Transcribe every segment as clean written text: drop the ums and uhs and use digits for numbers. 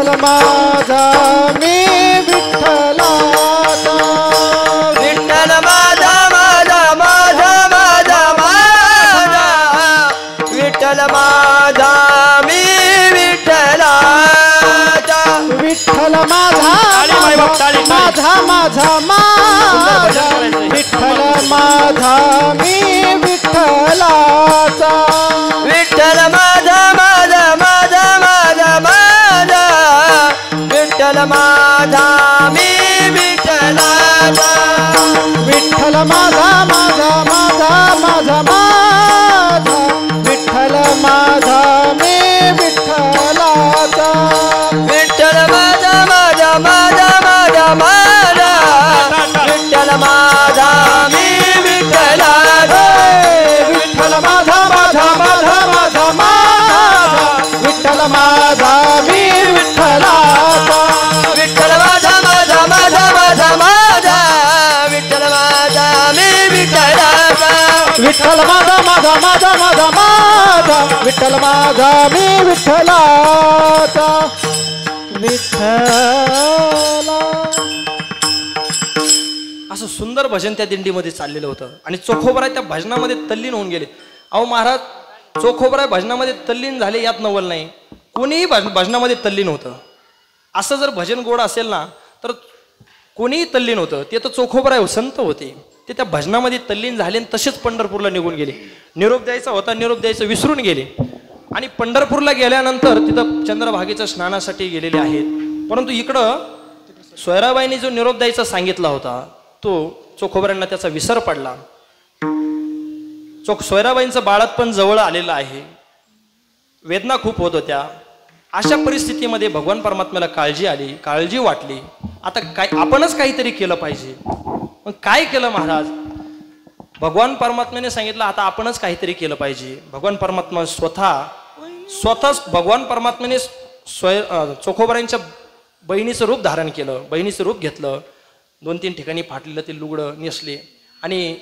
विठ्ठल माझा मी विठ्ठलाचा विठ्ठल माझा माझा माझा माझा माझा विठ्ठल माझा मी विठ्ठलाचा विठ्ठल माझा माझा माझा माझा विठ्ठल माझा मी विठ्ठलाचा विठ्ठल माझा माझा माझा माझा माझा विठ्ठल माझा मी विठ्ठलाचा विठ्ठल माझा माझा माझा माझा माझा विठ्ठल माझा मी विठ्ठलाचा विठ्ठल माझा माझा माझा माझा माझा विठ्ठल माझा मी विठ्ठलाचा विठ्ठल माझा माझा माझा माझा माझा विठ्ठल माझा मी विठ्ठलाचा विठ्ठल माझा माझा माझा माझा माझा विठ्ठल माझा मी विठ्ठलाचा विठ्ठल माझा माझा माझा माझा माझा विठ्ठल माझा मी विठ्ठलाचा विठ्ठला. असं सुंदर भजन त्या दिंडीमध्ये चाललेलं होतं आणि चोखोबराय त्या भजनामध्ये तल्लीन होऊन गेले. अहो महाराज, चोखोबराय भजनामध्ये तल्लीन झाले यात नवल नाही, कोणीही भजनामध्ये तल्लीन होतं. असं जर भजन गोड असेल ना तर कोणीही तल्लीन होतं. ते तर चोखोबराय संत होते, ते त्या भजनामध्ये तल्लीन झाले आणि तसेच पंढरपूरला निघून गेले. निरोप द्यायचा होता, निरोप द्यायचं विसरून गेले आणि पंढरपूरला गेल्यानंतर तिथं चंद्रभागेच्या स्नानासाठी गेलेले आहेत. परंतु इकडं सोयराबाईंनी जो निरोप द्यायचा सांगितला होता तो चोखोबरायांना त्याचा विसर पडला. सोयराबाईंचं बाळातपण जवळ आलेलं आहे, वेदना खूप होत होत्या. अशा परिस्थितीमध्ये भगवान परमात्म्याला काळजी आली, काळजी वाटली. आता काय आपणच काहीतरी केलं पाहिजे. मग काय केलं महाराज? भगवान परमात्म्याने सांगितलं आता आपणच काहीतरी केलं पाहिजे. भगवान परमात्मा स्वतः भगवान परमात्म्याने चोखोबरायांच्या बहिणीचं रूप धारण केलं, बहिणीचं रूप घेतलं. 2-3 ठिकाणी फाटलेलं ते लुगडं नेसले आणि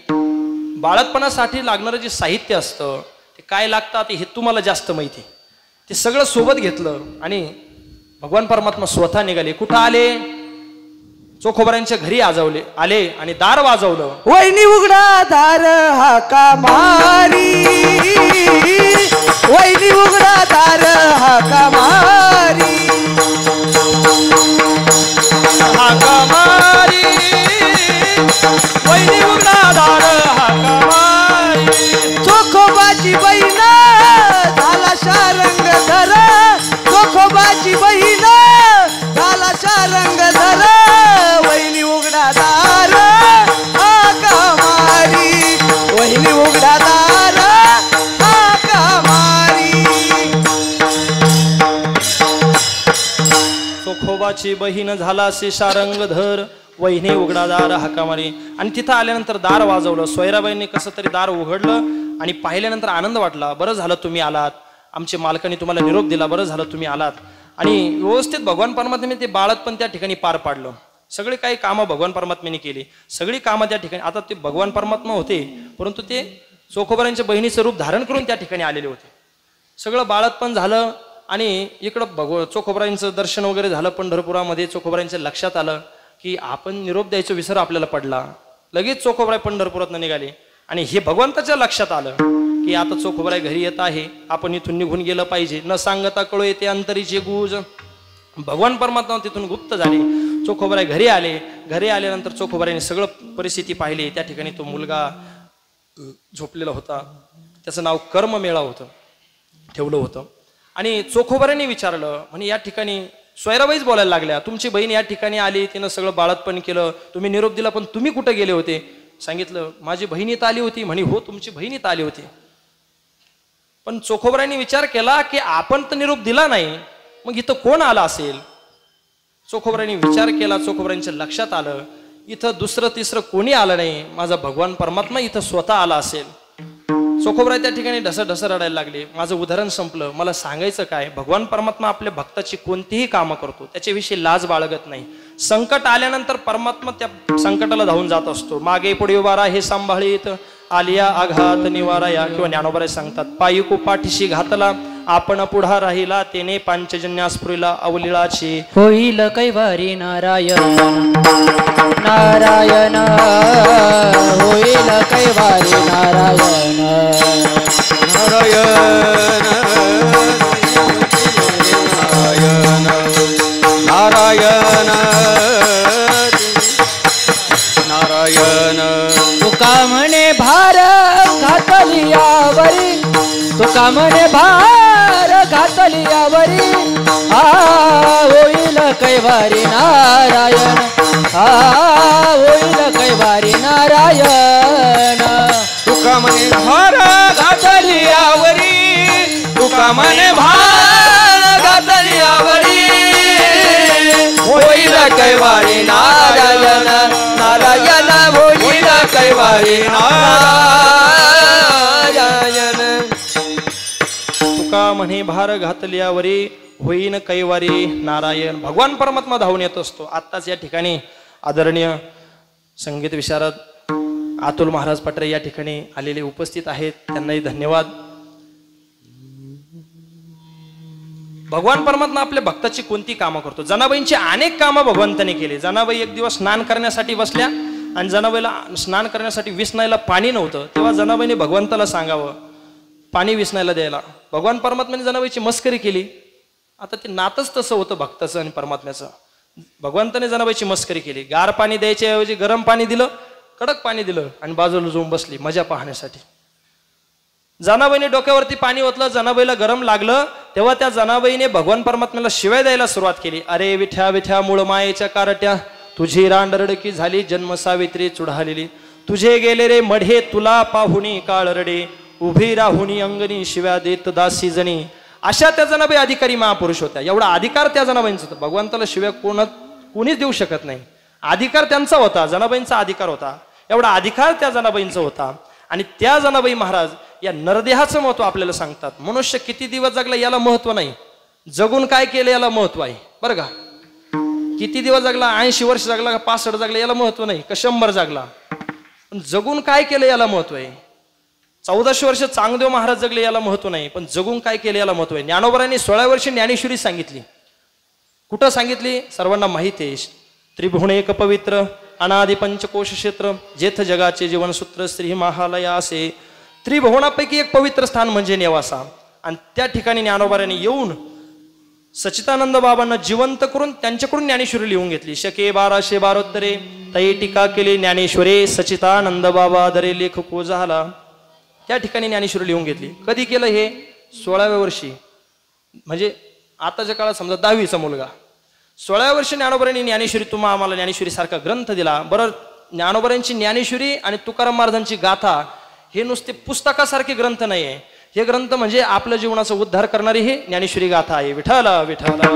बाळातपणासाठी लागणारं जे साहित्य असतं ते काय लागतं ते हे तुम्हाला जास्त माहिती आहे. ते सगळं सोबत घेतलं आणि भगवान परमात्मा स्वतः निघाले. कुठं आले? चोखोबरायांच्या घरी आले आणि दार वाजवलं. वहिनी उघडा दार हाका मारी, वहिनी उघडा दार हाका मारी, हाका मारी, वहिनी उघडा दार हाका मारी. चोखोबाची बहीण झाला शारंग धर, चोखोबाची बहीण झाला शारंग धर, वहिनी उघडा दार हाका मारी, वहिनी उघडा दार हाका मारी. चोखोबाची बहीण झाला से शारंगधर, वहिनी उघडा दार हाका मारी. आणि तिथं आल्यानंतर दार वाजवलं. सोयराबाईंनी कसं तरी दार उघडलं आणि पाहिल्यानंतर आनंद वाटला. बरं झालं तुम्ही आलात, आमच्या मालकाने तुम्हाला निरोप दिला, बरं झालं तुम्ही आलात. आणि व्यवस्थित भगवान परमात्म्याने ते बाळातपण त्या ठिकाणी पार पाडलं. सगळे काही कामं भगवान परमात्म्याने केली, सगळी कामं त्या ठिकाणी. आता ते भगवान परमात्मा होते परंतु ते चोखोबरायांच्या बहिणीचं रूप धारण करून त्या ठिकाणी आलेले होते. सगळं बाळातपण झालं आणि इकडं चोखोबरायांचं दर्शन वगैरे झालं पंढरपुरामध्ये. चोखोबरायांच्या लक्षात आलं की आपण निरोप द्यायचा विसर आपल्याला पडला. लगेच चोखोबराय पंढरपुरातनं निघाले आणि हे भगवंताच्या लक्षात आलं की आता चोखोबराय घरी येत आहे, आपण इथून निघून गेलं पाहिजे. न सांगता कळू येते अंतरीचे गुज. भगवान परमात्मा तिथून गुप्त झाले. चोखोबराय घरी आले. घरी आल्यानंतर चोखोबरायने सगळं परिस्थिती पाहिली. त्या ठिकाणी तो मुलगा झोपलेला होता, त्याचं नाव कर्ममेळा होतं, ठेवलं होतं. आणि चोखोबरायने विचारलं, म्हणे या ठिकाणी सोयराबाईच बोलायला लागल्या, तुमची बहीण या ठिकाणी आली, तिनं सगळं बाळातपण केलं, तुम्ही निरोप दिला, पण तुम्ही कुठं गेले होते? सांगितलं माझी बहीण इथं आली होती. म्हणे हो तुमची बहीण इथं आली होती. पण चोखोबरायांनी विचार केला की आपण तर निरोप दिला नाही, मग इथं कोण आला असेल? चोखोबरायांनी विचार केला. चोखोबरायांच्या लक्षात आलं इथं दुसरं तिसरं कोणी आलं नाही, माझा भगवान परमात्मा इथं स्वतः आला असेल. चोखोबराय त्या ठिकाणी ढसढस रडायला लागले. माझं उदाहरण संपलं. मला सांगायचं काय, भगवान परमात्मा आपल्या भक्ताची कोणतीही कामं करतो, त्याच्याविषयी लाज बाळगत नाही. संकट आल्यानंतर परमात्मा त्या संकटाला धावून जात असतो. मागे पुढे उभारा हे सांभाळीत आलिया आघात निवारा या, किंवा ज्ञानोबराय सांगतात पायीको पाठीशी घातला आपण पुढा राहिला तेने पांचजन्यास्फुरिला अवलीळाची होईल कैवारी नारायण नारायण होईल कैवारी नारायण नारायण नारायण तुका म्हणे भार घातली यावरी तुका म्हणे भार घातली यावरी होईल कैवारी नारायण होईल कैवारी नारायण तुका म्हणे भार घातली यावरी तुका म्हणे भार घातली यावरी होईल कैवारी नारायण नारायण होईल कैवारी नारायण तुका म्हणे भार घातल्यावरी होईन कैवारी नारायण. भगवान परमात्मा धावून येत असतो. आत्ताच या ठिकाणी आदरणीय संगीत विशारद अतुल महाराज पटरे या ठिकाणी आलेले उपस्थित आहेत, त्यांनाही धन्यवाद. भगवान परमात्मा आपल्या भक्ताची कोणती कामं करतो. जनाबाईंची अनेक कामं भगवंताने केली. जनाबाई एक दिवस स्नान करण्यासाठी बसल्या आणि जनाबाईला स्नान करण्यासाठी विसनायला पाणी नव्हतं. तेव्हा जनाबाईने भगवंताला सांगावं पाणी विसनायला द्यायला. भगवान परमात्म्याने जनाबाईची मस्करी केली. आता ते नातच तसं होतं भक्ताचं आणि परमात्म्याचं. भगवंताने जनाबाईची मस्करी केली. गार पाणी द्यायच्या ऐवजी गरम पाणी दिलं, कडक पाणी दिलं आणि बाजूला जाऊन बसली मजा पाहण्यासाठी. जनाबाईने डोक्यावरती पाणी ओतलं, जनाबाईला गरम लागलं. तेव्हा त्या जनाबाईने भगवान परमात्म्याला शिवाय द्यायला सुरुवात केली. अरे विठ्या विठ्या मूळ मायेच्या कारट्या, तुझी रांडरडकी झाली जन्म सावित्री चुडालेली. तुझे गेले रे मढे तुला पाहुणी काळ रडे, उभी राहुणी अंगणी शिव्या देत दासी जणी. अशा त्या जनाबाई अधिकारी महापुरुष होत्या. एवढा अधिकार त्या जनाबाईंचा होता. भगवंताला शिव्या कोणीच देऊ शकत नाही. अधिकार त्यांचा होता, जनाबाईंचा अधिकार होता. एवढा अधिकार त्या जनाबाईंचा होता. आणि त्या जनाबाई महाराज या नरदेहाचं महत्व आपल्याला सांगतात. मनुष्य किती दिवस जगला याला महत्व नाही, जगून काय केलं याला महत्व आहे. बरं का, किती दिवस जगला, 80 वर्ष जगला का 65 जगला याला महत्व नाही, का 100 जगला, पण जगून काय केलं याला महत्व आहे. 1400 वर्ष चांगदेव महाराज जगले याला महत्व नाही, पण जगून काय केलं याला महत्व आहे. ज्ञानोबरांनी 16 वर्षी ज्ञानेश्वरी सांगितली. कुठं सांगितली सर्वांना माहिती आहे. त्रिभुवन एक पवित्र अनादि पंचकोश क्षेत्र, जेथ जगाचे जीवनसूत्र श्री महालया असे. त्रिभुवनापैकी एक पवित्र स्थान म्हणजे नेवासा. आणि त्या ठिकाणी ज्ञानोबारांनी येऊन सच्चिदानंद बाबांना जिवंत करून त्यांच्याकडून ज्ञानेश्वरी लिहून घेतली. शके 1272 तै टीका केली ज्ञानेश्वरे सच्चिदानंद बाबा दरे लेखको झाला. त्या ठिकाणी ज्ञानेश्वरी लिहून घेतली. कधी केलं हे? 16व्या वर्षी, म्हणजे आताच्या काळात समजा 10वीचा मुलगा. 16व्या वर्षी ज्ञानोबारांनी ज्ञानेश्वरी तुम्हा आम्हाला ज्ञानेश्वरी सारखा ग्रंथ दिला. बरं, ज्ञानोबारांची ज्ञानेश्वरी आणि तुकाराम महाराजांची गाथा हे नुसते पुस्तकासारखे ग्रंथ नाही आहे. हे ग्रंथ म्हणजे आपल्या जीवनाचा उद्धार करणारी हे ज्ञानेश्वरी गाथा आहे. विठ्ठला विठ्ठला.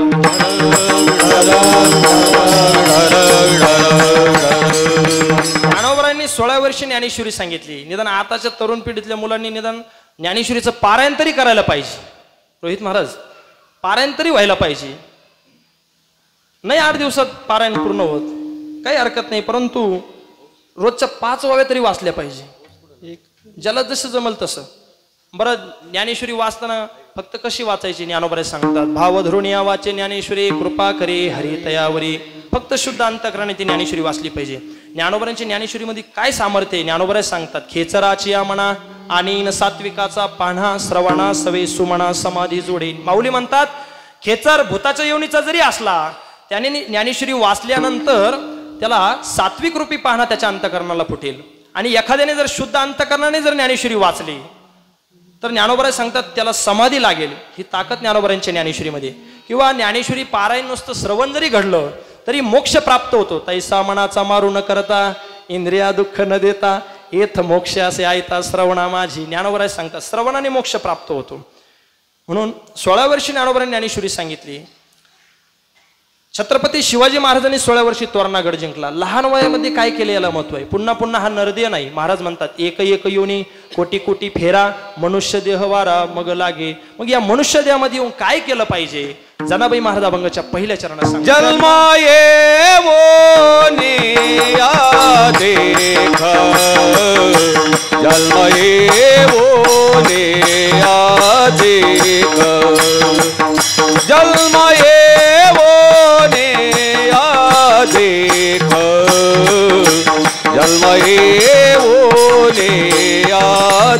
ज्ञानोबारांनी 16व्या वर्षी ज्ञानेश्वरी सांगितली. निदान आताच्या तरुण पिढीतल्या मुलांनी निदान ज्ञानेश्वरीचं पारायण तरी करायला पाहिजे. रोहित महाराज, पारायण तरी व्हायला पाहिजे. नाही 8 दिवसात पारायण पूर्ण होत, काही हरकत नाही, परंतु रोजच्या 5 वाव्या तरी वाचल्या पाहिजे, ज्याला जसं जमल तसं. बरं, ज्ञानेश्वरी वाचताना फक्त कशी वाचायची ज्ञानोबा सांगतात. भाव धरून या वाचे ज्ञानेश्वरी कृपा करे हरी तयावरी. फक्त शुद्ध अंतःकरणाने ती ज्ञानेश्वरी वाचली पाहिजे. ज्ञानोबांच्या ज्ञानेश्वरीमध्ये काय सामर्थ्य आहे ज्ञानोबा सांगतात. खेचराची या म्हणा आणि सात्विकाचा पान्हा श्रवणा सवे सुमना समाधी जोडे. माऊली म्हणतात खेचर भूताच्या योनीचा जरी असला त्याने ज्ञानेश्वरी वाचल्यानंतर त्याला सात्विक रूपी पाहणा त्याच्या अंतःकरणाला फुटेल. आणि एखाद्याने जर शुद्ध अंतःकरणाने जर ज्ञानेश्वरी वाचली तर ज्ञानोबा सांगतात त्याला समाधी लागेल. ही ताकद ज्ञानोबांच्या ज्ञानेश्वरीमध्ये. किंवा ज्ञानेश्वरी पारायण नुसतं श्रवण जरी घडलं तरी मोक्ष प्राप्त होतो. तैसा मनाचा मारू न करता इंद्रिया दुःख न देता येथ मोक्ष असे आयता श्रवणा माझी. ज्ञानोबा सांगतात श्रवणाने मोक्ष प्राप्त होतो. म्हणून 16 वर्षी ज्ञानोबांनी ज्ञानेश्वरी सांगितली. छत्रपती शिवाजी महाराजांनी 16 वर्षी तोरणागड जिंकला. लहान वयामध्ये काय केले याला महत्व आहे. पुन्हा पुन्हा हा नरदेह नाही. महाराज म्हणतात एक एक योनी कोटी कोटी फेरा मनुष्य देह वारा मग लागे. मग या मनुष्य देहामध्ये येऊन काय केलं पाहिजे. जनाबाई महाराज अभंगाच्या पहिल्या चरणात सांगतात. जन्मा येवो निया देख जन्म येवो निया देख जन्म येवोने या देख जन्म येवोने या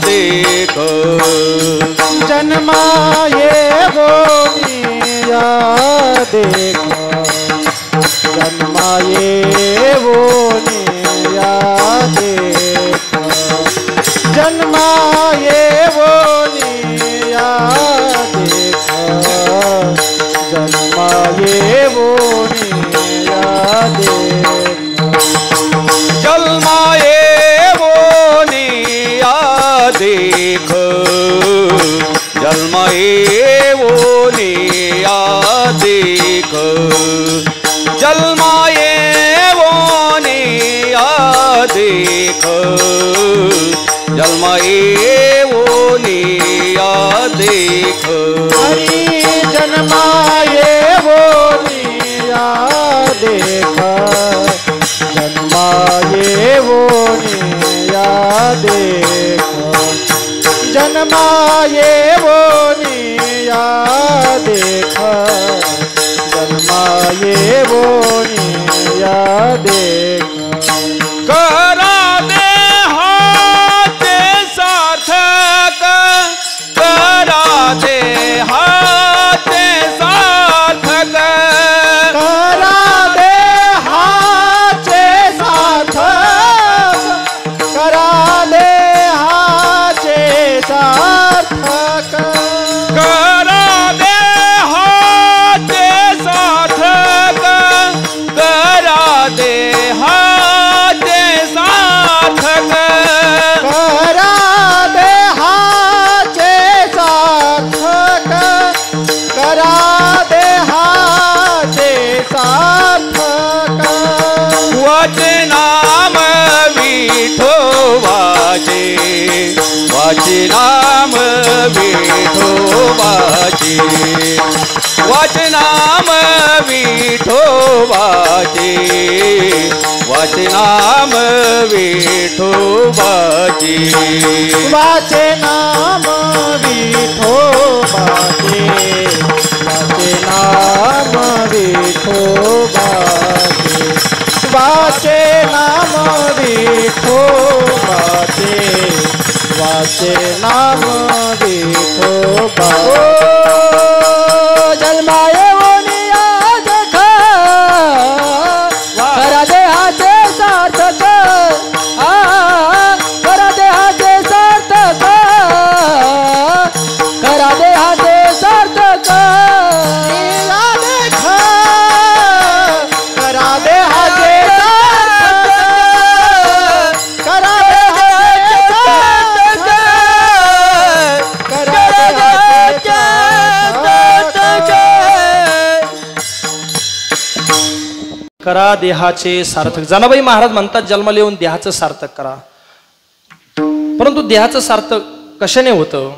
देख जन्मा येवोनिया देख जन्मा येवोनिया देख जन्मा येवोनिया देख जन्मा येवोनिया देख जन्म येवोने या देख जन्म येवोने या देख जन्म येवोने या देख जन्म येवोने या देख हरी जन्मा येवोनिया देख जन्मा येवोनिया देख जन्मा येवोनिया देख जन्मा येवोनिया देख करा दे हाते सार्थक करा दे हाते सार्थक करा दे हाचे सार्थक करा दे हाचे सार्थक करा दे हाते सार्थक करा दे हाते सार्थक करा दे हाचे सार्थक करा दे हाचे सार्थक वचनाम विठोबाचे वचनाम विठोबाचे वचनाम विठोबाचे वचनाम विठोबाचे वाचे नाम विठोबाचे वाचे नाम विठोबाचे वाचे नाम विठोबाचे वाचे नाम विठोबाचे जन्माये वोनिया देख करा दे हाचे सार्थक करा दे हाचे सार्थक करा दे हाचे सार्थक देख करा दे हाचे सार्थक करा दे हाचे सार्थक करा दे हाचे सार्थक करा देहाचे सार्थक. जनाबाई महाराज म्हणतात जन्माला येऊन देहाचं सार्थक करा. परंतु देहाचं सार्थक कशाने होतं?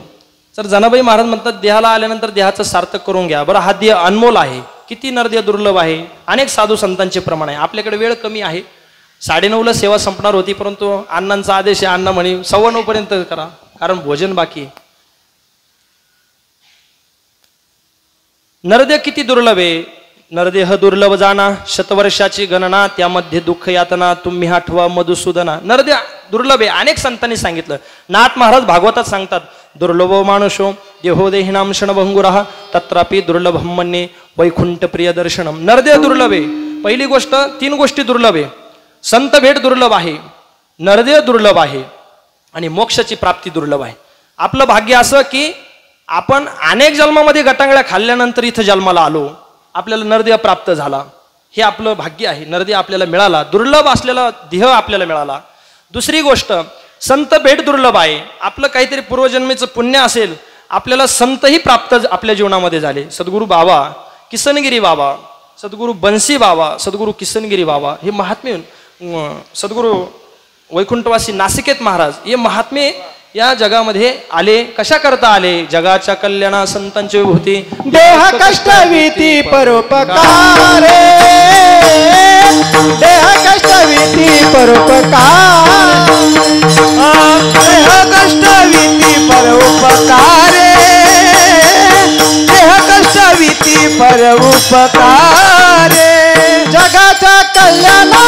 तर जनाबाई महाराज म्हणतात देहाला आल्यानंतर देहाचं सार्थक करून घ्या. बरं, हा देह अनमोल आहे, किती नरदेह दुर्लभ आहे. अनेक साधू संतांचे प्रमाण आहे. आपल्याकडे वेळ कमी आहे. 9:30ला सेवा संपणार होती, परंतु अण्णांचा आदेश आहे. अण्णा म्हणे 9:15 पर्यंत करा, कारण भोजन बाकी आहे. नरदेह किती दुर्लभ आहे. नरदेह दुर्लभ जाना, शतवर्षाची गणना, त्यामध्ये दुःख यातना, तुम्ही आठवा मधुसूदना. नरदेह दुर्लभ आहे, अनेक संतांनी सांगितलं. नाथ महाराज भागवतात सांगतात, दुर्लभो मानुषो देहो देहिनाम क्षणभंगुरः तत्रापि दुर्लभम मन्ये वैकुंठ प्रिय दर्शनम. नरदेह दुर्लभ आहे. पहिली गोष्ट, 3 गोष्टी दुर्लभ आहे. संत भेट दुर्लभ आहे, नरदेह दुर्लभ आहे आणि मोक्षाची प्राप्ती दुर्लभ आहे. आपलं भाग्य असं की आपण अनेक जन्मामध्ये गटांगळ्या खाल्ल्यानंतर इथं जन्माला आलो, आपल्याला नरदेह प्राप्त झाला. हे आपलं भाग्य आहे. नरदेह आपल्याला मिळाला, दुर्लभ असलेला देह आपल्याला मिळाला. दुसरी गोष्ट, संत भेट दुर्लभ आहे. आपलं काहीतरी पूर्वजन्मेचं पुण्य असेल, आपल्याला संतही प्राप्त आपल्या जीवनामध्ये झाले. सद्गुरू बाबा, किसनगिरी बाबा, सद्गुरू बन्सी बाबा, सद्गुरू किसनगिरी बाबा, हे महात्मे. सद्गुरू वैकुंठवासी नासिकेत महाराज, हे महात्मे या जगामध्ये आले. कशा करता आले? जगाच्या कल्याणा संतांची विभूती. देह कष्टविती परोपकारे, देह कष्टविती परोपकार, देह कष्टविती परोपकारे, परोपकारे जगाच्या कल्याणा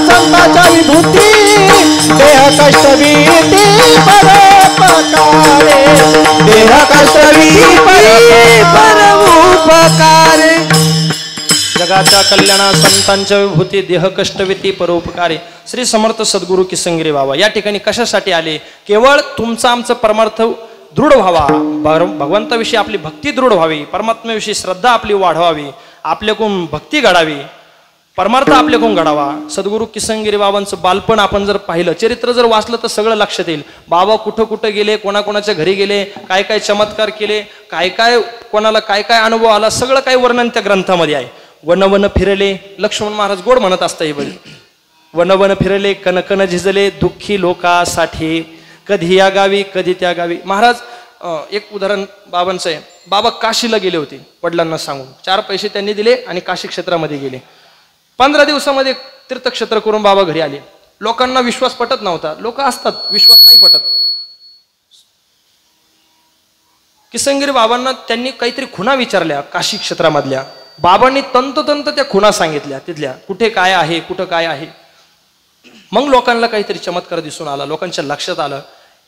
संतांच्या विभूती देह कष्ट भीती परोपकारे देह कष्टवी परोपकारे जगाच्या कल्याणा संतांच्या विभूती देह कष्टविती परोपकारे. श्री समर्थ सद्गुरू किसनगिरी बाबा या ठिकाणी कशासाठी आले? केवळ तुमचा आमचं परमार्थ दृढ व्हावा, भगवंताविषयी आपली भक्ती दृढ व्हावी, परमात्म्याविषयी श्रद्धा आपली वाढवावी, आपल्याकडून भक्ती घडावी, परमार्थ आपल्याकडून घडावा. सद्गुरू किसनगिरी बाबांचं बालपण आपण जर पाहिलं, चरित्र जर वाचलं तर सगळं लक्षात येईल. बाबा कुठं कुठं गेले, कोणाकोणाच्या घरी गेले, काय काय चमत्कार केले, काय काय कोणाला काय काय अनुभव आला, सगळं काही वर्णन त्या ग्रंथामध्ये आहे. वन वन फिरले, लक्ष्मण महाराज गोड म्हणत असता हे बळी. वन वन फिरले कनकन झिजले दुःखी लोकासाठी, कधी या गावी कधी त्या गावी. महाराज एक उदाहरण बाबांचं आहे. बाबा काशीला गेले होते वडिलांना सांगून, 4 पैसे त्यांनी दिले आणि काशी क्षेत्रामध्ये गेले. 15 दिवसामध्ये तीर्थक्षेत्र करून बाबा घरी आले. लोकांना विश्वास पटत नव्हता. लोक असतात विश्वास नाही पटत. किसनगिरी बाबांना त्यांनी काहीतरी खुणा विचारल्या काशी क्षेत्रामधल्या. बाबांनी तंतोतंत त्या खुणा सांगितल्या तिथल्या, कुठे काय आहे कुठं काय आहे. मग लोकांना काहीतरी चमत्कार दिसून आला. लोकांच्या लक्षात आलं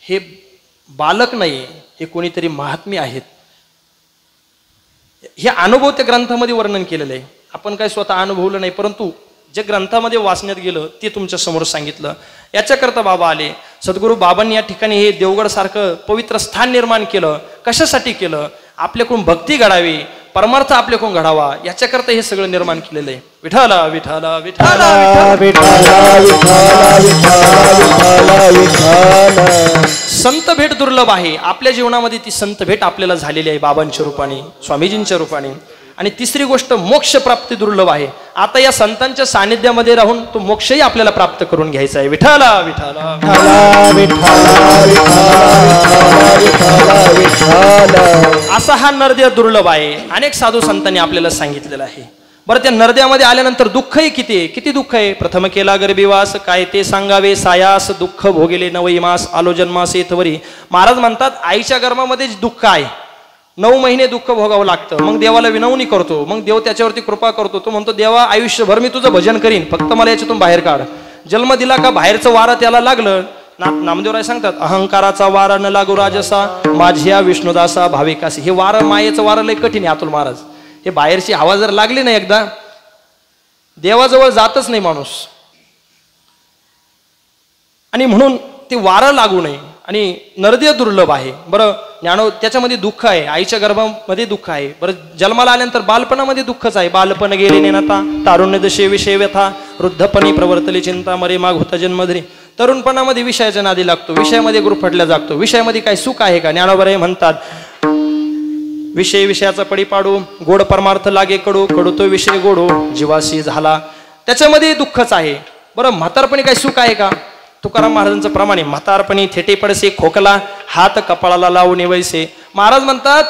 हे बालक नाही, हे कोणीतरी महात्मे आहेत. हे अनुभव त्या ग्रंथामध्ये वर्णन केलेलं आहे. आपण काय स्वतः अनुभवलं नाही, परंतु जे ग्रंथामध्ये वाचण्यात गेलं ते तुमच्या समोर सांगितलं. याच्याकरता बाबा आले. सद्गुरू बाबांनी या ठिकाणी हे देवगड सारखं पवित्र स्थान निर्माण केलं. कशासाठी केलं? आपल्याकडून भक्ती घडावी, परमार्थ आपल्याकडून घडावा, याच्याकरता हे सगळं निर्माण केलेलं आहे. विठाला विठाला विठाला संत भेट दुर्लभ आहे. आपल्या जीवनामध्ये ती संत भेट आपल्याला झालेली आहे बाबांच्या रूपाने, स्वामीजींच्या रूपाने. आणि तिसरी गोष्ट मोक्ष प्राप्ती दुर्लभ आहे. आता या संतांच्या सानिध्यामध्ये राहून तो मोक्षही आपल्याला प्राप्त करून घ्यायचा आहे. विठाला विठाला असा हा नरदेव दुर्लभ आहे. अनेक साधू संतांनी आपल्याला सांगितलेलं आहे. बरं, त्या नरद्यामध्ये आल्यानंतर दुःखही किती आहे, किती दुःख आहे. प्रथम केला गर्भिवास, काय ते सांगावे सायास, दुःख भोगेले 9 मास, आलो जन्मास येथवरी. महाराज म्हणतात आईच्या गर्भामध्येच दुःख आहे. 9 महिने दुःख भोगावं लागतं. मग देवाला विनवणी करतो, मग देव त्याच्यावरती कृपा करतो. तो म्हणतो देवा आयुष्यभर मी तुझं भजन करीन, फक्त मला याच्यातून बाहेर काढ. जन्म दिला का बाहेरचं वारं त्याला लागलं. नामदेवराय सांगतात अहंकाराचा वारा न लागू राजसा, माझ्या विष्णुदासा भाविकासी. हे वारं मायेचं वारं लय कठीण आहे अतुल महाराज. हे बाहेरची हवा जर लागली ना एकदा, देवाजवळ जातच नाही माणूस. आणि म्हणून ते वारं लागू नये. आणि नरदेव दुर्लभ आहे. बरं, त्याच्यामध्ये दुःख आहे, आईच्या गर्भामध्ये दुःख आहे. बरं, जन्माला आल्यानंतर बालपणामध्ये दुःखच आहे. बालपण गेले नेनता, तारुण्य दशे विषय व्यथा, वृद्धपणी प्रवर्तली चिंता, मरे माग होता जन्मधरी. तरुणपणामध्ये विषयाच्या नादी लागतो, विषयामध्ये गुरफटल्या जागतो. विषयामध्ये काय सुख आहे का? ज्ञानोबा म्हणतात विषय विषयाचा पडी पाडू, गोड परमार्थ लागे कडू, कडू तो विषय गोडू, जीवाशी झाला. त्याच्यामध्ये दुःखच आहे. बरं, म्हातारपणी काय सुख आहे का? तुकाराम महाराजांचं प्रमाणे म्हातारपणी थेटे पडसे खोकला, हात कपाळाला लावून वैसे. महाराज म्हणतात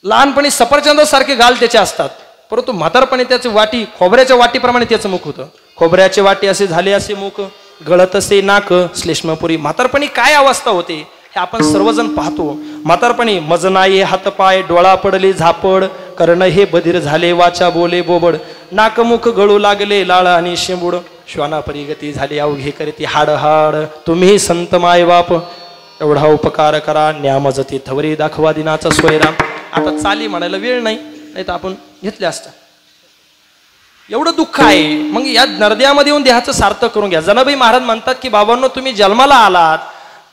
लहानपणी सफरचंदासारखे गाल त्याचे असतात, परंतु म्हातारपणी त्याचे वाटी खोबऱ्याच्या वाटीप्रमाणे त्याचं मुख होतं. खोबऱ्याचे वाटी असे झाले असे मुख, गळत असे नाक, श्लेष्मपुरी. म्हातारपणी काय अवस्था होते हे आपण सर्वजण पाहतो. म्हातारपणी मज नाही हातपाय, डोळा पडले झापड, कर्ण हे बधीर झाले, वाचा बोले बोबड, नाकमुख गळू लागले लाळ आणि शेंबूड, श्वानापरी गती झाली अवघे करती हाड हाड. तुम्ही संत माय बाप एवढा उपकार करा, न्यामजती थवरी दाखवा दिनाचा सोयरा. आता चाली म्हणायला वेळ नाही, नाही तर आपण घेतले असतं. एवढं दुःख आहे. मग या नरद्यामध्ये येऊन देहाचं सार्थक करून घ्या. जनाबाई महाराज म्हणतात की बाबांनो तुम्ही जन्माला आलात,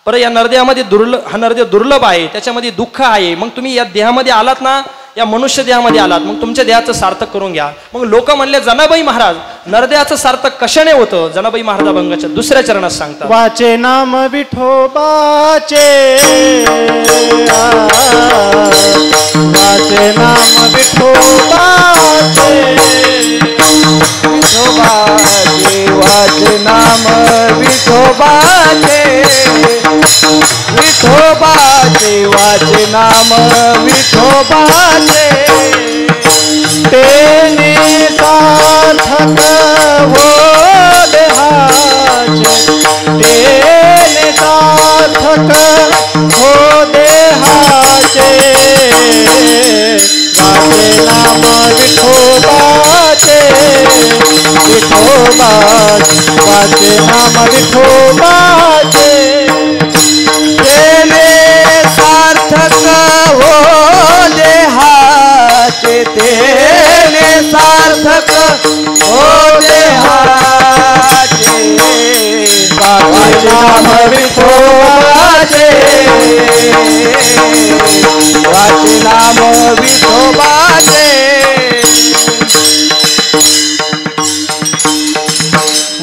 पर या नरदेहामध्ये हा नरदेह दुर्लभ आहे, त्याच्यामध्ये दुःख आहे. मग तुम्ही या देहामध्ये आलात ना, या मनुष्य देहामध्ये आलात, मग तुमच्या देहाचं सार्थक करून घ्या. मग लोक म्हणले जनाबाई महाराज नरदेहाचं सार्थक कशाने होतं? जनाबाई महाराज अभंगाच्या 2ऱ्या चरणात सांगतात वाचे नाम विठोबाचे, वाचे नाम विठोबाचे, विठोबाचे वाचे नाम विठोबाचे, विठोबाचे वाचे नाम विठोबाचे. तेने सार्थक हो देहाचे, तेने सार्थक हो देहाचे. वाचे वाचे नाम विठोबाचे तेने सार्थक हो देहाचे तेने सार्थक हो देहाचे वाचे नाम विठोबाचे वाचे नाम विठोबाचे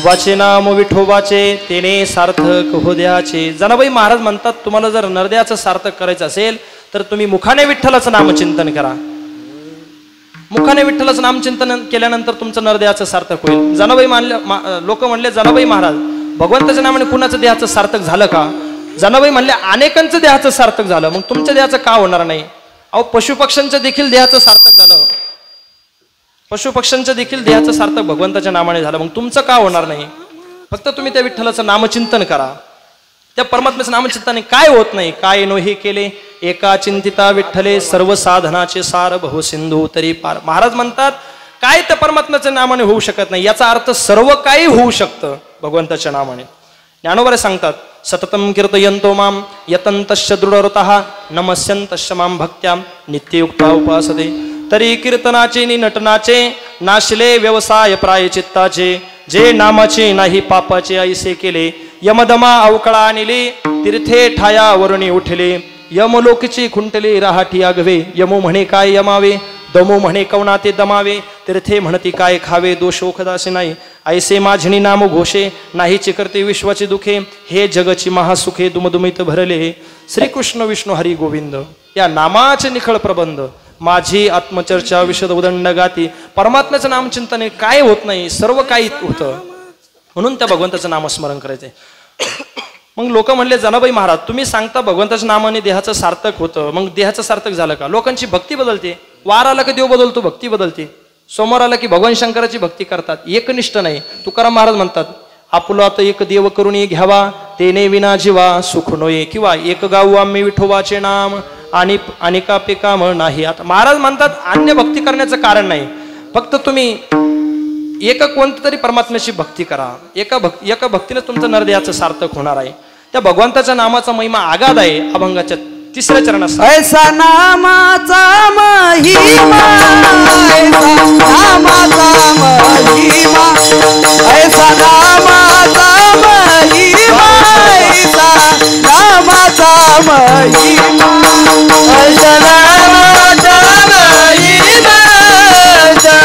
वाचे नाम विठोबाचे तेने सार्थक हो द्याचे. जनाबाई महाराज म्हणतात तुम्हाला जर नरद्याचं सार्थक करायचं असेल तर तुम्ही मुखाने विठ्ठलाचं नामचिंतन करा. मुखाने विठ्ठलाचं नामचिंतन केल्यानंतर तुमचं नरदेहाचं सार्थक होईल. जनाबाई लोक म्हणले जनाबाई महाराज भगवंताच्या नावाने कुणाचं देहाचं सार्थक झालं का? जनाबाई म्हणले अनेकांचं देहाचं सार्थक झालं, मग तुमच्या देहाचं का होणार नाही? अहो पशुपक्ष्यांचं देखील देहाचं सार्थक झालं, पशुपक्ष्यांचं देखील देहाचं सार्थक भगवंताच्या नावाने झालं, मग तुमचं का होणार नाही? फक्त तुम्ही त्या विठ्ठलाचं नामचिंतन करा. त्या परमात्म्याचं नामचिंतनाने काय होत नाही. काय नो हे केले एका चिंतिता विठ्ठले सर्व साधनाचे सार बहु सिंधू तरी पार. महाराज म्हणतात काय त्या परमात्म्याच्या नावाने होऊ शकत नाही, याचा अर्थ सर्व काही होऊ शकतं भगवंताच्या नावाने. ज्ञानोबा सांगतात सततम कीर्तयन्तो माम यतन्तश्च दृढरतः नमस्यन्तश्च माम भक्त्या नित्ययुक्ता उपासते. तरी कीर्तनाचे नि नटनाचे नाशिले व्यवसाय प्रायचित्ताचे जे नामाचे नाही पापाचे ऐसे केले. यमदमा अवकळा आणले तीर्थे ठाया वरुणी उठले. यमलोकीची खुंटले राहाटी आगवे. यमो म्हणे काय यमावे दमो म्हणे कवना ते दमावे. तीर्थे म्हणती काय खावे दोष ओखदासे नाही. ऐसे माझणी नाम घोषे नाहीचे करते विश्वाचे दुखे. हे जगची महासुखे दुमदुमित भरले. श्रीकृष्ण विष्णू हरी गोविंद या नामाचे निखळ प्रबंध माझी आत्मचर्चा विशद उदंड गाती. परमात्म्याचं नामचिंतन काय होत नाही, सर्व काही होतं. म्हणून त्या भगवंताचं नामस्मरण करायचंय. मग लोक म्हणले जनाबाई महाराज तुम्ही सांगता भगवंताच्या नामाने देहाचं सार्थक होतं, मग देहाचं सार्थक झालं का? लोकांची भक्ती बदलते. वार आला की देव बदलतो, भक्ती बदलते. सोमवार आला की भगवान शंकराची भक्ती करतात, एकनिष्ठ नाही. तुकाराम महाराज म्हणतात आपुलात एक देव करून घ्यावा तेने विना जीवा सुख नोये. किंवा एक गाऊ आम्ही विठोबाचे नाम आणि अनेका पिकाम नाही. आता महाराज म्हणतात अन्य भक्ती करण्याचं कारण नाही, फक्त तुम्ही एका कोणत्या तरी परमात्म्याची भक्ती करा. एका भक्तीने तुमचं नरदेहाचं सार्थक होणार आहे. त्या भगवंताच्या नामाचा महिमा आगाध आहे. अभंगाच्या 3ऱ्या चरणात ऐसा नामाचा महिमा ऐसा नामाचा महिमा ऐसा नामाचा महिमा ऐसा नामाचा महिमा ऐसा नामाचा महिमा ऐसा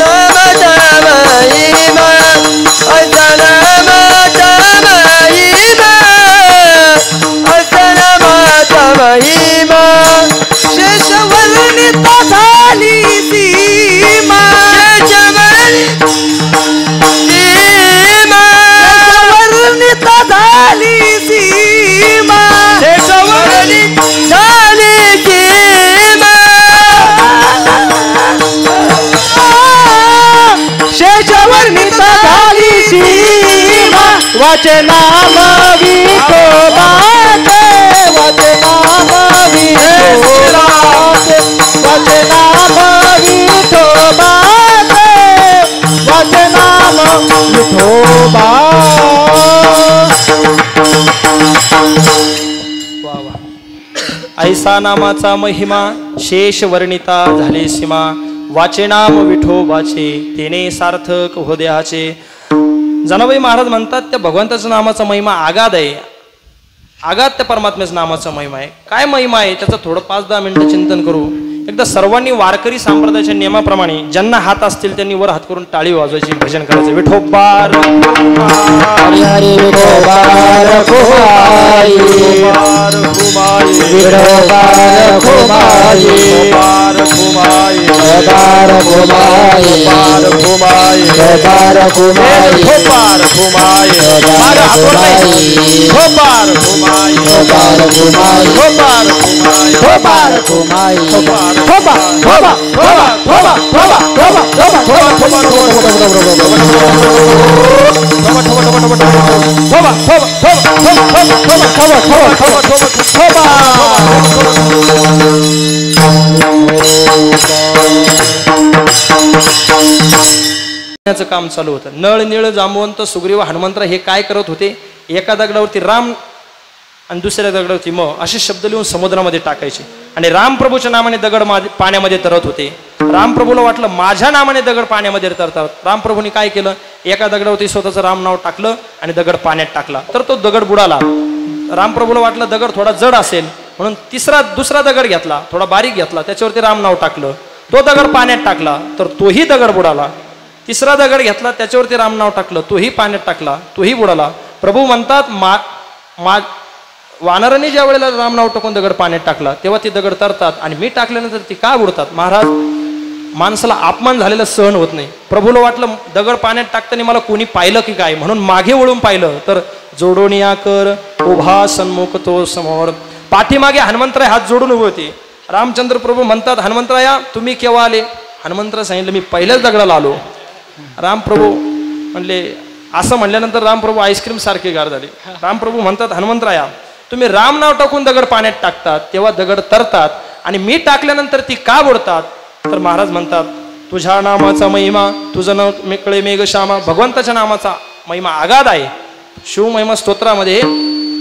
नामाचा महिमा ऐसा नामाचा महिमा ऐसा नामाचा महिमा शेषवर्णिता झाली सीमा शेषवर्णिता झाली सीमा शेषवर्णित झाली सीमा शेषवर्णिता झाली सीमा वाचे नाम विठोबाचे वाचे नाम विठोबाचे वाचे नाम विठोबाचे वाचे नाम विठोबा. ऐसा नामाचा महिमा शेष वर्णिता झाले सीमा. वाचे नाम विठोबाचे तेने सार्थक हो देहाचे. जनाबाई महाराज म्हणतात त्या भगवंताच्या नामाचा महिमा आगाध आहे. आगाध त्या परमात्म्याच्या नामाचा महिमा आहे. काय महिमा आहे त्याचं थोडं 5-10 मिनिटं चिंतन करू. एकदा सर्वांनी वारकरी संप्रदायाच्या नियमाप्रमाणे ज्यांना हात असतील त्यांनी वर हात करून टाळी वाजवायची, भजन करायचं. विठोबार Hari Hari विठोबार खुमाई विठोबार खुमाई विठोबार खुमाई विठोबार खुमाई विठोबार खुमाई विठोबार खुमाई विठोबार खुमाई विठोबार खुमाई विठोबार खुमाई विठोबार खुमाई विठोबार खुमाई Toba, toba, toba, toba, toba, toba, toba, toba, toba, toba, toba, toba, चं काम चालू होतं. नळ निळ जांबवंत सुग्रीव हनुमंतराव हे काय करत होते, एका दगडावरती राम आणि दुसऱ्या दगडावरती म असे शब्द लिहून समुद्रामध्ये टाकायचे आणि रामप्रभूच्या नामाने दगड पाण्यामध्ये तरत होते. रामप्रभूला वाटलं माझ्या नामाने दगड पाण्यामध्ये तरतात. रामप्रभूंनी काय केलं, एका दगडावरती स्वतःचं राम नाव टाकलं आणि दगड पाण्यात टाकला, तर तो दगड बुडाला. रामप्रभूला वाटलं दगड थोडा जड असेल म्हणून दुसरा दगड घेतला, थोडा बारीक घेतला, त्याच्यावरती राम नाव टाकलं, तो दगड पाण्यात टाकला तर तोही दगड बुडाला. तिसरा दगड घेतला, त्याच्यावरती राम नाव टाकलं, तोही पाण्यात टाकला, तोही बुडाला. प्रभू म्हणतात वानराने ज्या वेळेला राम नाव टाकून दगड पाण्यात टाकला तेव्हा ती दगड तरतात आणि मी टाकल्यानंतर ती का बुडतात. महाराज, माणसाला अपमान झालेला सहन होत नाही. प्रभूला वाटलं दगड पाण्यात टाकताना मला कोणी पाहिलं की काय, म्हणून मागे वळून पाहिलं तर जोडून या कर उभा सन्मुख तो समोर. पाठीमागे हनुमंतराय हात जोडून उभे होते. रामचंद्र प्रभू म्हणतात हनुमंतराया तुम्ही केव्हा आले. हनुमंतराय सांगितलं मी पहिल्याच दगडाला आलो. रामप्रभू म्हणले, असं म्हणल्यानंतर रामप्रभू आईस्क्रीम सारखे गार झाले. रामप्रभू म्हणतात हनुमंतराया तुम्ही राम नाव टाकून दगड पाण्यात टाकतात तेव्हा दगड तरतात आणि मी टाकल्यानंतर ती का बुडतात. तर महाराज म्हणतात तुझ्या नामाचा महिमा तुझं नाव मिकळे मेघ श्यामा. भगवंताच्या नामाचा महिमा आगाध आहे. शिवमहिमा स्तोत्रामध्ये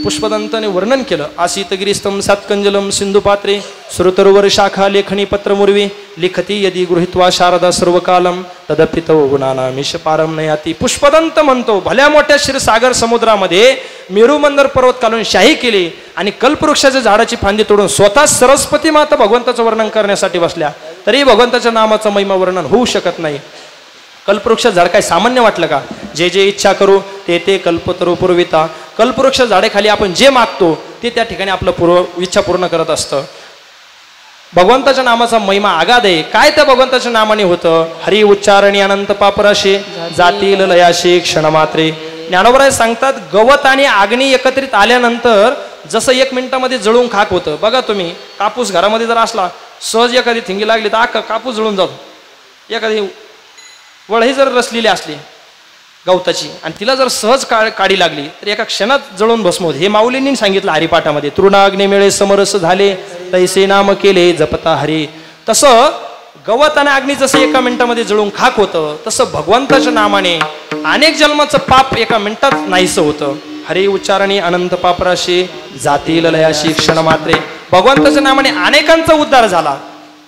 पुष्पदंताने वर्णन केलं. आसीतगिरीस्तम सातकंजलम सिंधुपात्रे श्रुतरुवर शाखा लेखनी पत्रमुर्वी लिखती यदी गृहीत्वा शारदा सर्वकालम तदपि तव गुणानामीश पारम नयाती. पुष्पदंत म्हणतो भल्या मोठ्या क्षीरसागर समुद्रामध्ये मेरुमंदर पर्वत काढून शाही केली आणि कल्पवृक्षाच्या झाडाची फांदी तोडून स्वतः सरस्वती माता भगवंताचं वर्णन करण्यासाठी बसल्या, तरी भगवंताच्या नामाचं महिमा वर्णन होऊ शकत नाही. कल्पवृक्ष झाड काय सामान्य वाटलं का. जे जे इच्छा करू ते ते कल्पतरू पूर्विता. कल्पवृक्ष झाडेखाली आपण जे मागतो ते त्या ठिकाणी आपलं इच्छा पूर्ण करत असतं. भगवंताच्या नामाचा महिमा आगाध आहे. काय त्या भगवंताच्या नामाने होतं. हरी उच्चारणी अनंत पापराशी जातील लयाशी क्षणमात्रे. ज्ञानोबराय सांगतात गवत आणि अग्नी एकत्रित आल्यानंतर जसं 1 मिनिटामध्ये जळून खाक होतं. बघा तुम्ही कापूस घरामध्ये जर असला सहज एखादी थिंगी लागली तर कापूस जळून जातो. एखादी वळही जर रचलेली असली गवताची आणि तिला जर सहज काडी लागली तर एका क्षणात जळून भस्म होते. हे माऊलींनी सांगितलं हरिपाठामध्ये. तृणाग्नी मिळे समरस झाले तैसे नाम केले जपता हरी. तसं गवत आणि अग्नी जसं 1 मिनिटामध्ये जळून खाक होतं तसं भगवंताच्या नामाने अनेक जन्माचं पाप 1 मिनिटात नाहीसं होतं. हरी उच्चारणी अनंत पापराशी जातील लयाशी क्षणमात्रे. भगवंताच्या नामाने अनेकांचा उद्धार झाला.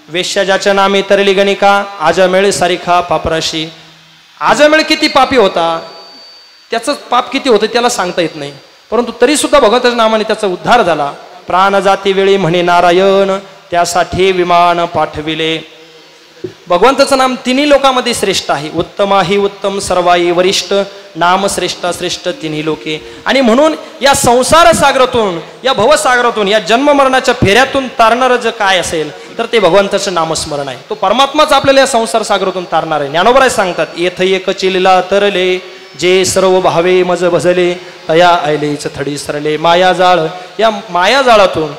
वेश्या ज्याच्या नामे तरली गणिका आजमेळ सारिखा पापराशी. आजमेळ किती पापी होता, त्याचं पाप किती होतं त्याला सांगता येत नाही, परंतु तरी सुद्धा भगवंताच्या नामाने त्याचा उद्धार झाला. प्राण जाती वेळी म्हणे नारायण त्यासाठी विमान पाठविले. भगवंताचं नाम तिन्ही लोकांमध्ये श्रेष्ठ आहे. उत्तमाही उत्तम सर्वाई वरिष्ठ नाम श्रेष्ठ श्रेष्ठ तिन्ही लोके. आणि म्हणून या संसार सागरातून या भवसागरातून या जन्म मरणाच्या फेऱ्यातून तारणारं जे काय असेल तर ते भगवंताचं नामस्मरण आहे. तो परमात्माच आपल्याला या संसार सागरातून तारणार आहे. ज्ञानोबराय सांगतात येथ एक चिलीला तरले जे सर्व भावे मज भजले तया ऐलेच थडी सरले. मायाजाळ या मायाजाळातून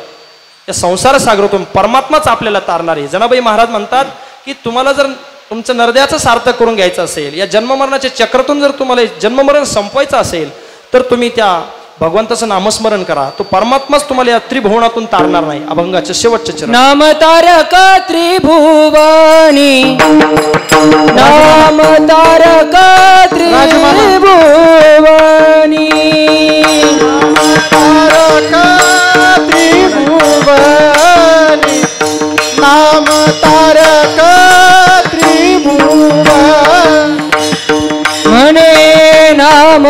या संसार सागरातून परमात्माच आपल्याला तारणार आहे. जनाबाई महाराज म्हणतात की तुम्हाला जर तुमचं नरद्याचं सार्थक करून घ्यायचं असेल, या जन्ममरणाच्या चक्रातून जर तुम्हाला जन्ममरण संपवायचं असेल तर तुम्ही त्या भगवंताचं नामस्मरण करा. तो परमात्माच तुम्हाला या त्रिभुवनातून तारणार नाही. अभंगाचे शेवटचे चरण. नाम तारक त्रिभुवनी नाम तारक त्रिभुवनी तारक त्रिभुवनी नाम तारक त्रिभुवन म्हणे नाम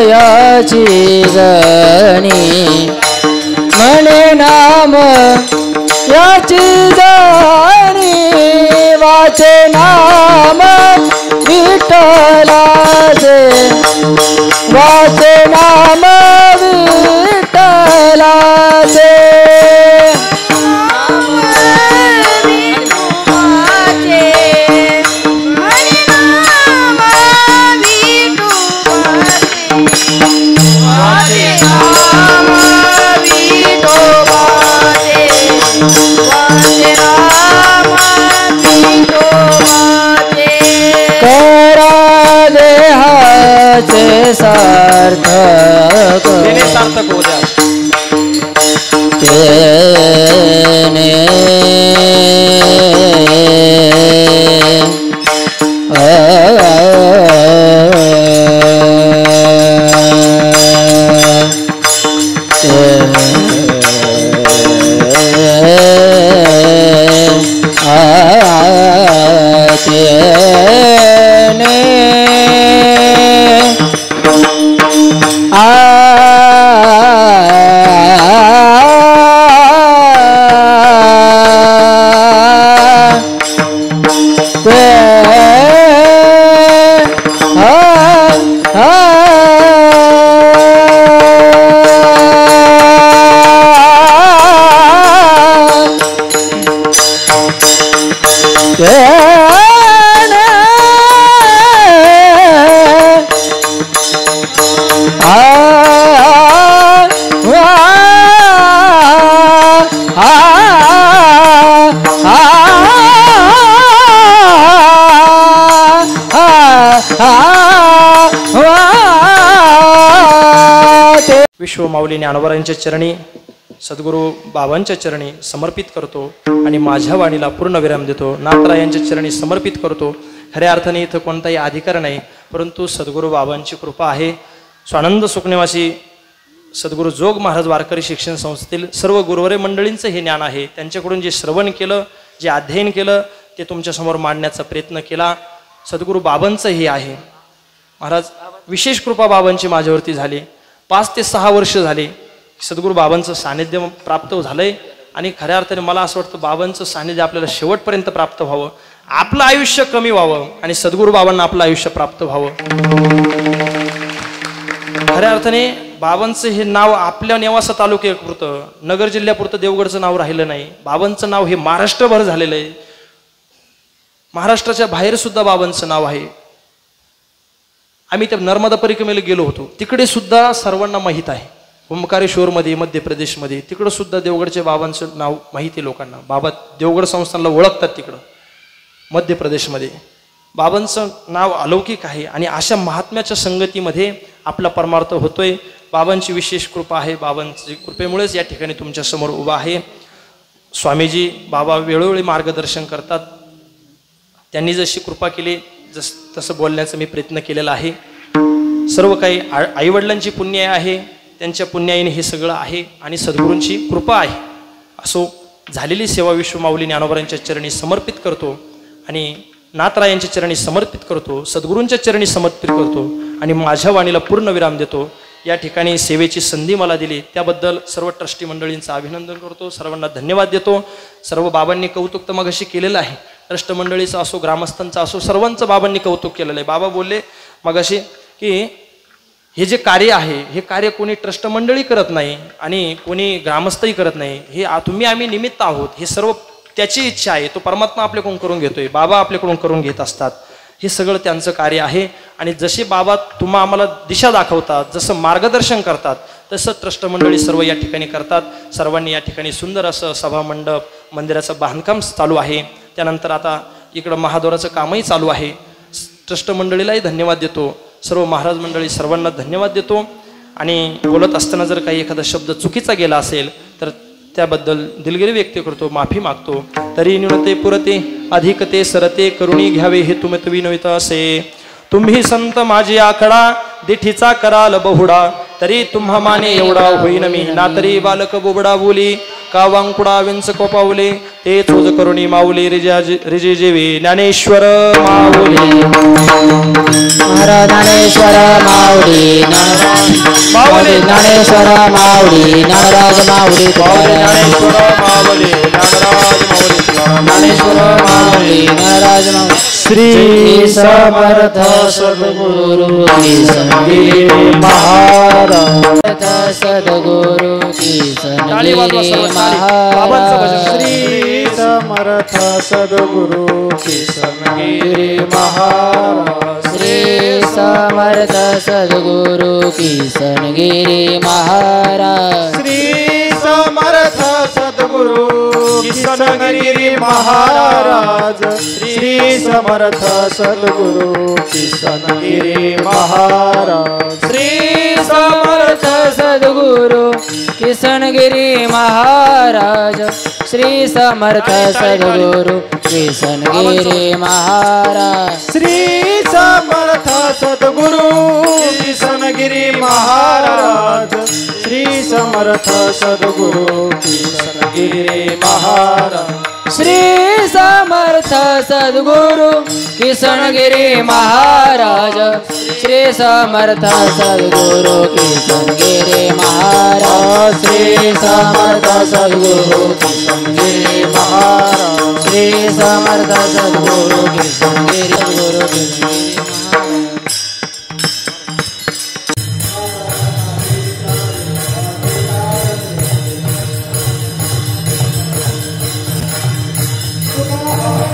याची जणी म्हणे नाम याची जणी वाचे नाम विठ्ठलाचे वाचे नाम विठ्ठलाचे करा देहाचे सार्थ विश्व माऊली ज्ञानोबरांच्या चरणी सद्गुरू बाबांच्या चरणी समर्पित करतो आणि माझ्या वाणीला पूर्ण विराम देतो. नाथरायांच्या चरणी समर्पित करतो. खऱ्या अर्थाने इथं कोणताही अधिकार नाही, परंतु सद्गुरू बाबांची कृपा आहे. स्वानंद सुखनिवासी सद्गुरू जोग महाराज वारकरी शिक्षण संस्थेतील सर्व गुरुवरे मंडळींचं हे ज्ञान आहे. त्यांच्याकडून जे श्रवण केलं, जे अध्ययन केलं, ते तुमच्यासमोर मांडण्याचा प्रयत्न केला. सद्गुरू बाबांचं हे आहे. महाराज विशेष कृपा बाबांची माझ्यावरती झाली. 5 ते 6 वर्ष झाले सद्गुरू बाबांचं सानिध्य प्राप्त झालंय आणि खऱ्या अर्थाने मला असं वाटतं बाबांचं सानिध्य आपल्याला शेवटपर्यंत प्राप्त व्हावं, आपलं आयुष्य कमी व्हावं आणि सद्गुरू बाबांना आपलं आयुष्य प्राप्त व्हावं. खऱ्या अर्थाने बाबांचं हे नाव आपल्या नेवासा तालुक्यापुरतं, नगर जिल्ह्यापुरतं देवगडचं नाव राहिलं नाही. बाबांचं नाव हे महाराष्ट्रभर झालेलं आहे. महाराष्ट्राच्या बाहेर सुद्धा बाबांचं नाव आहे. आम्ही त्या नर्मदा परिक्रमेला गेलो होतो, तिकडे सुद्धा सर्वांना माहीत आहे. ओंकारेश्वरमध्ये मध्य प्रदेशमध्ये तिकडं सुद्धा देवगडच्या बाबांचं नाव माहिती आहे लोकांना. बाबा देवगड संस्थानला ओळखतात तिकडं मध्य प्रदेशमध्ये. बाबांचं नाव अलौकिक आहे आणि अशा महात्म्याच्या संगतीमध्ये आपला परमार्थ होतोय. बाबांची विशेष कृपा आहे. बाबांची कृपेमुळेच या ठिकाणी तुमच्या समोर उभा आहे. स्वामीजी बाबा वेळोवेळी मार्गदर्शन करतात. त्यांनी जशी कृपा केली तसं बोलण्याचा मी प्रयत्न केलेला आहे. सर्व काही आईवडिलांची पुण्य आहे, त्यांच्या पुण्याईने हे सगळं आहे आणि सद्गुरूंची कृपा आहे. असो झालेली सेवा विश्व माऊली ज्ञानोबरांच्या चरणी समर्पित करतो आणि नाथरायांच्या चरणी समर्पित करतो, सद्गुरूंच्या चरणी समर्पित करतो आणि माझ्या वाणीला पूर्ण विराम देतो. या ठिकाणी सेवेची संधी मला दिली त्याबद्दल सर्व ट्रस्टी मंडळींचं अभिनंदन करतो. सर्वांना धन्यवाद देतो. सर्व बाबांनी कौतुक तर मगाशी केलेलं आहे. ट्रस्ट मंडळीचं असो, ग्रामस्थांचं असो, सर्वांचं बाबांनी कौतुक केलेलं आहे. बाबा बोलले मगाशी की हे जे कार्य आहे हे कार्य कोणी ट्रस्ट मंडळी करत नाही आणि कोणी ग्रामस्थही करत नाही. हे आम्ही निमित्त आहोत. हे सर्व त्याची इच्छा आहे. तो परमात्मा आपल्याकडून करून घेतोय, बाबा आपल्याकडून करून घेत असतात. हे सगळं त्यांचं कार्य आहे आणि जसे बाबा आम्हाला दिशा दाखवतात, जसं मार्गदर्शन करतात, तसं ट्रस्ट मंडळी सर्व या ठिकाणी करतात. सर्वांनी या ठिकाणी सुंदर असं सभामंडप, मंदिराचं बांधकाम चालू आहे. त्यानंतर आता इकडं महाद्वाराचं कामही चालू आहे. ट्रस्ट मंडळीलाही धन्यवाद देतो. सर्व महाराज मंडळी सर्वांना धन्यवाद देतो आणि बोलत असताना जर काही एखादा शब्द चुकीचा गेला असेल तर त्याबद्दल दिलगिरी व्यक्त करतो, माफी मागतो. तरी न्यूनते पुरते अधिकते सरते करुणी घ्यावे हे तुम्ही नवित असे. तुम्ही संत माझी आखडा दिठीचा कराल बहुडा, तरी तुम्हा माने एवढा होईन मी ना. तरी बालक बोबडा बोली का वांकुडा विंच कोपावले, ते चोज करुणी माऊली रिजे जेवे ज्ञानेश्वर माऊली. ज्ञानेश्वर माऊली माऊली ज्ञानेश्वर माऊली ज्ञानराज माऊली ज्ञानेश्वर माऊली ज्ञानेश्वर माऊली ज्ञानराज माऊली. श्री समर्थ सद्गुरु की संगी महाराज, सद्गुरु की संगी महाराज. श्री समर्थ सद्गुरु की संगी महाराज. श्री समर्थ सद्गुरु की सनगिरी महाराज. श्री समर्थ सद्गुरु किसनगिरी महाराज. श्री समर्थ सद्गुरु किसनगिरी महाराज. श्री समर्थ सद्गुरु किसनगिरी महाराज. श्री समर्थ सद्गुरु किसनगिरी महाराज श्री समर्थ सद्गुरु किसनगिरी महाराज श्री समर्थ सद्गुरु किसनगिरी महाराज श्री समर्थ सद्गुरु किसनगिरी महाराज श्री समर्थ सद्गुरु किसनगिरी महाराज श्री समर्थ सद्गुरु किसनगिरी महाराज श्री समर्थ सद्गुरु किसनगिरी गुरु किसनगिरी महाराज महाराज